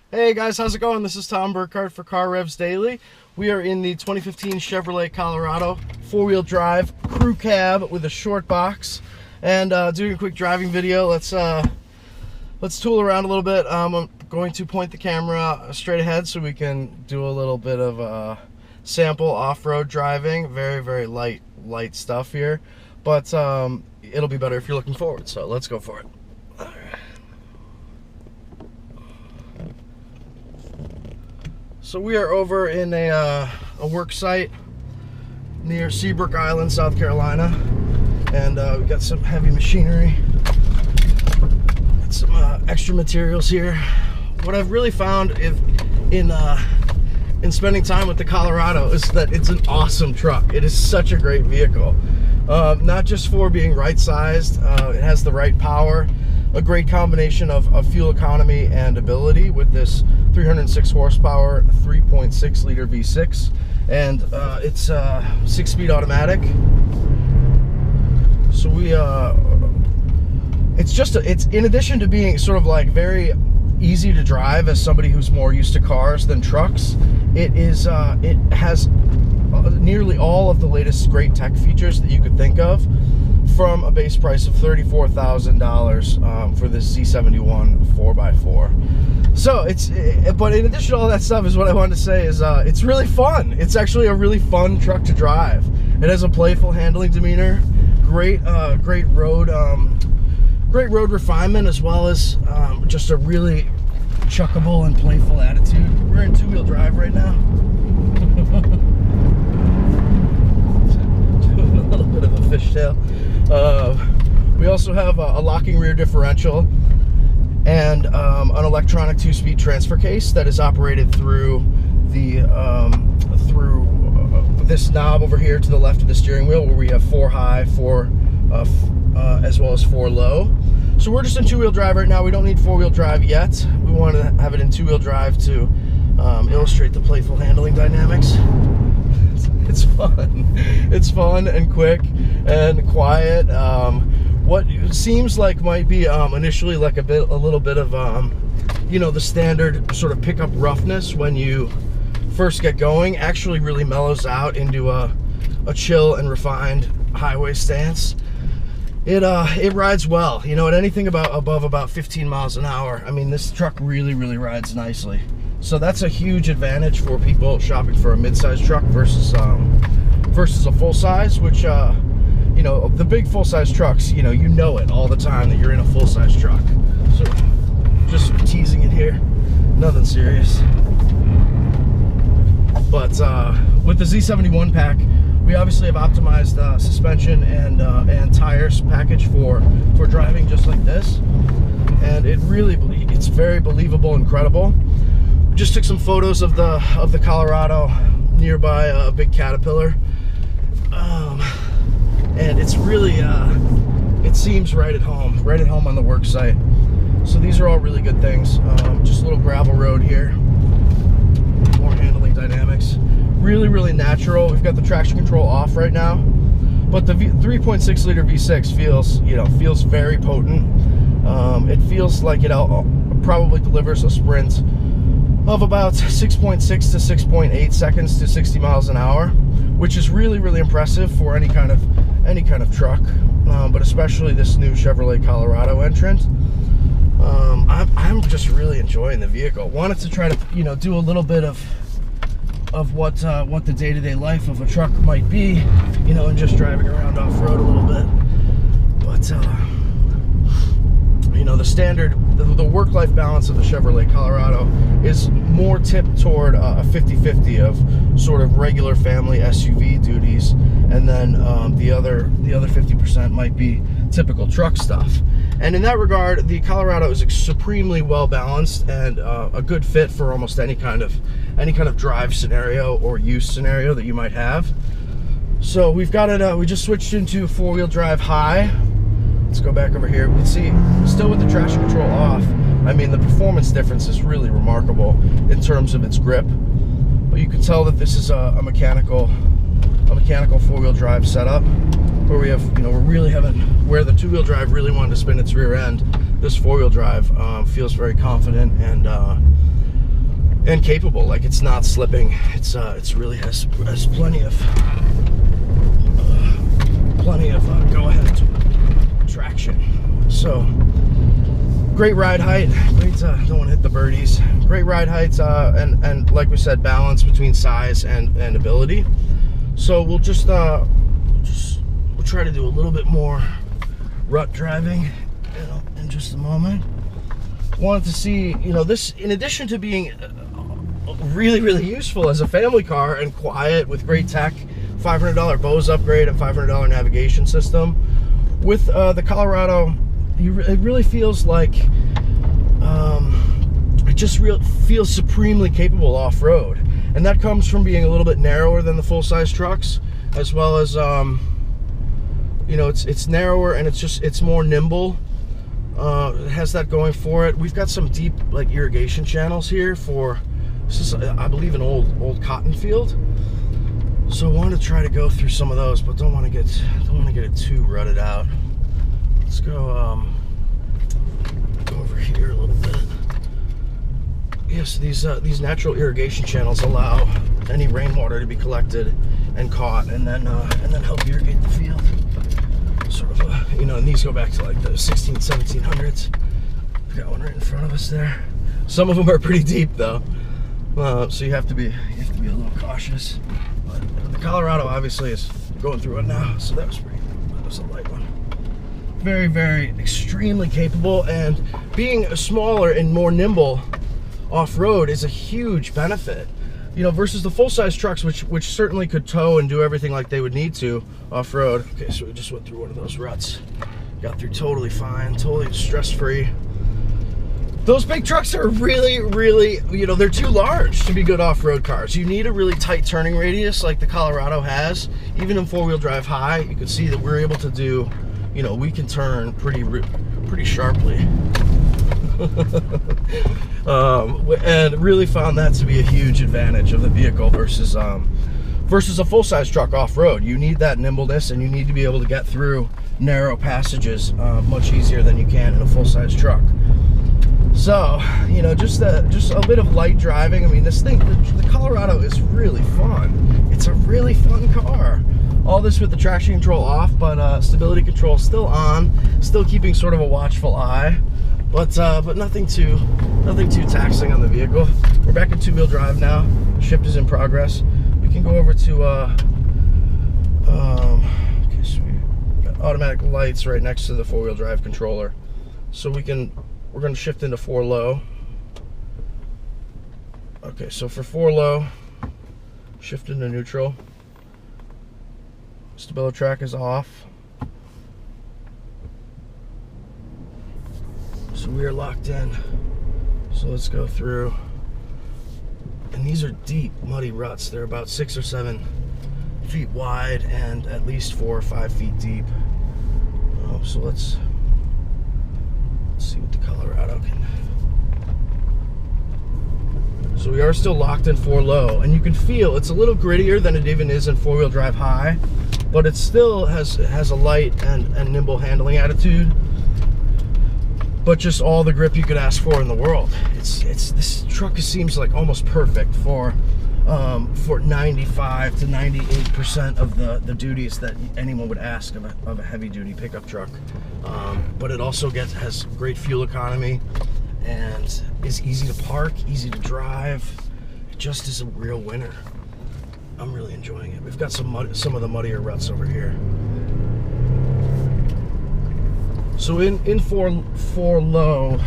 Hey guys, how's it going? This is Tom Burkart for Revs Daily. We are in the 2015 Chevrolet Colorado four-wheel drive crew cab with a short box, and doing a quick driving video. Let's tool around a little bit. I'm going to point the camera straight ahead so we can do a little bit of sample off-road driving. Very light stuff here, but it'll be better if you're looking forward. So let's go for it. All right. So we are over in a work site near Seabrook Island, South Carolina, and we've got some heavy machinery, got some extra materials here. What I've really found in spending time with the Colorado is that it's an awesome truck. It is such a great vehicle, not just for being right-sized. It has the right power, a great combination of fuel economy and ability with this 306 horsepower 3.6 liter V6, and it's 6-speed automatic. So it's in addition to being sort of like very easy to drive as somebody who's more used to cars than trucks, it has nearly all of the latest great tech features that you could think of, from a base price of $34,000 for this Z71 4x4. So but in addition to all that stuff, is what I wanted to say is it's really fun. It's actually a really fun truck to drive. It has a playful handling demeanor, great road refinement, as well as just a really chuckable and playful attitude. We're in two-wheel drive right now. Doing a little bit of a fishtail. We also have a locking rear differential and an electronic 2-speed transfer case that is operated through the this knob over here to the left of the steering wheel, where we have 4 high, 4 as well as 4 low. So we're just in two-wheel drive right now. We don't need four-wheel drive yet. We want to have it in two-wheel drive to illustrate the playful handling dynamics. It's fun. It's fun and quick and quiet. What seems like might be initially like a little bit of the standard sort of pickup roughness when you first get going, actually really mellows out into a chill and refined highway stance. It rides well, at anything above about 15 miles an hour. I mean, this truck really rides nicely. So that's a huge advantage for people shopping for a mid-size truck versus a full-size, which the big full-size trucks, you know it all the time that you're in a full-size truck. So just teasing it here, nothing serious. But with the Z71 pack, we obviously have optimized suspension and tires package for driving just like this, and it's very believable and credible. Just took some photos of the Colorado nearby a big Caterpillar, and it's really it seems right at home on the work site. So these are all really good things. Just a little gravel road here, more handling dynamics, really natural. We've got the traction control off right now, but the 3.6 liter V6 feels very potent. It feels like it probably delivers a sprint of about 6.6 to 6.8 seconds to 60 miles an hour, which is really impressive for any kind of truck, but especially this new Chevrolet Colorado entrant. I'm just really enjoying the vehicle. Wanted to try to do a little bit of what the day-to-day life of a truck might be, and just driving around off-road a little bit. But the work-life balance of the Chevrolet Colorado is more tipped toward a 50-50 of sort of regular family SUV duties, and then the other 50% might be typical truck stuff. And in that regard, the Colorado is supremely well balanced and a good fit for almost any kind of drive scenario or use scenario that you might have. So we've got it. We just switched into four-wheel drive high. Let's go back over here. We can see, still with the traction control off, I mean, the performance difference is really remarkable in terms of its grip. But you can tell that this is a mechanical four-wheel drive setup, where we have, we're really having, where the two-wheel drive really wanted to spin its rear end, this four-wheel drive feels very confident and and capable. Like, it's not slipping. It's really has plenty of go ahead traction. So great ride height. Great. Don't want to hit the birdies. Great ride height, and like we said, balance between size and ability. So we'll just we'll try to do a little bit more rut driving in just a moment. Wanted to see, this, in addition to being really, really useful as a family car and quiet with great tech, $500 Bose upgrade and $500 navigation system, with the Colorado, it really feels like it just feels supremely capable off-road, and that comes from being a little bit narrower than the full-size trucks, as well as it's narrower, and it's more nimble. It has that going for it. We've got some deep, like, irrigation channels here for, this is, I believe, an old cotton field. So I want to try to go through some of those, but don't want to get it too rutted out. Let's go over here a little bit. Yes, these natural irrigation channels allow any rainwater to be collected and caught, and then help irrigate the field. Sort of, and these go back to like the 1700s. We've got one right in front of us there. Some of them are pretty deep though, so you have to be a little cautious. But the Colorado obviously is going through it now, so that was a light one. Very, very extremely capable, and being smaller and more nimble off-road is a huge benefit. Versus the full-size trucks, which certainly could tow and do everything like they would need to off-road. Okay, so we just went through one of those ruts. Got through totally fine, totally stress-free. Those big trucks are really, really, they're too large to be good off-road cars. You need a really tight turning radius like the Colorado has. Even in four-wheel drive high, you can see that we're able to do, we can turn pretty sharply. And really found that to be a huge advantage of the vehicle versus a full-size truck off-road. You need that nimbleness, and you need to be able to get through narrow passages much easier than you can in a full-size truck. So, just a bit of light driving. I mean, this thing, the Colorado is really fun. It's a really fun car. All this with the traction control off, but stability control still on, still keeping sort of a watchful eye. But nothing too taxing on the vehicle. We're back in two-wheel drive now. Shift is in progress. We can go over to okay, so we got automatic lights right next to the four-wheel drive controller. So we're going to shift into 4 low. Okay, so for 4 low, shift into neutral. StabiliTrak is off. So we are locked in. So let's go through. And these are deep, muddy ruts. They're about 6 or 7 feet wide and at least 4 or 5 feet deep. So let's see what the Colorado can. So we are still locked in 4 low, and you can feel it's a little grittier than it even is in four-wheel drive high, but it still has a light and nimble handling attitude. But just all the grip you could ask for in the world. This truck seems like almost perfect for 95 to 98% of the duties that anyone would ask of a heavy-duty pickup truck. But it also has great fuel economy and is easy to park, easy to drive. It just is a real winner. I'm really enjoying it. We've got some of the muddier ruts over here. So in 4 low,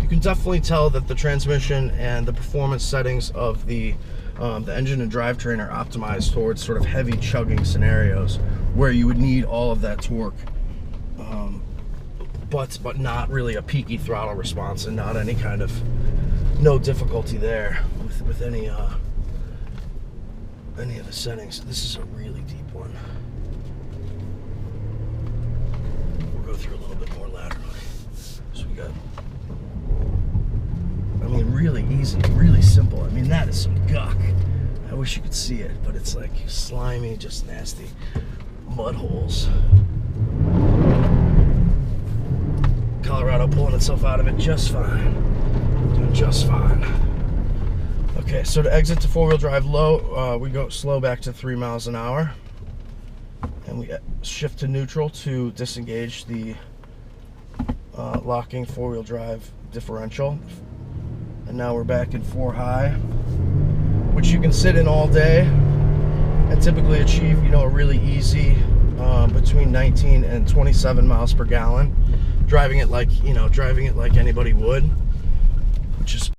you can definitely tell that the transmission and the performance settings of the engine and drivetrain are optimized towards sort of heavy chugging scenarios where you would need all of that torque, but not really a peaky throttle response, and not any kind of no difficulty there with any of the settings. This is a really deep one. Through a little bit more laterally. So we got, I mean, really easy, really simple. I mean, that is some guck. I wish you could see it, but it's like slimy, just nasty mud holes. Colorado pulling itself out of it just fine. Doing just fine. Okay, so to exit to four-wheel drive low, we go slow back to 3 miles an hour. And we shift to neutral to disengage the locking four-wheel drive differential. And now we're back in 4 high, which you can sit in all day and typically achieve, you know, a really easy between 19 and 27 miles per gallon, driving it like, you know, driving it like anybody would, which is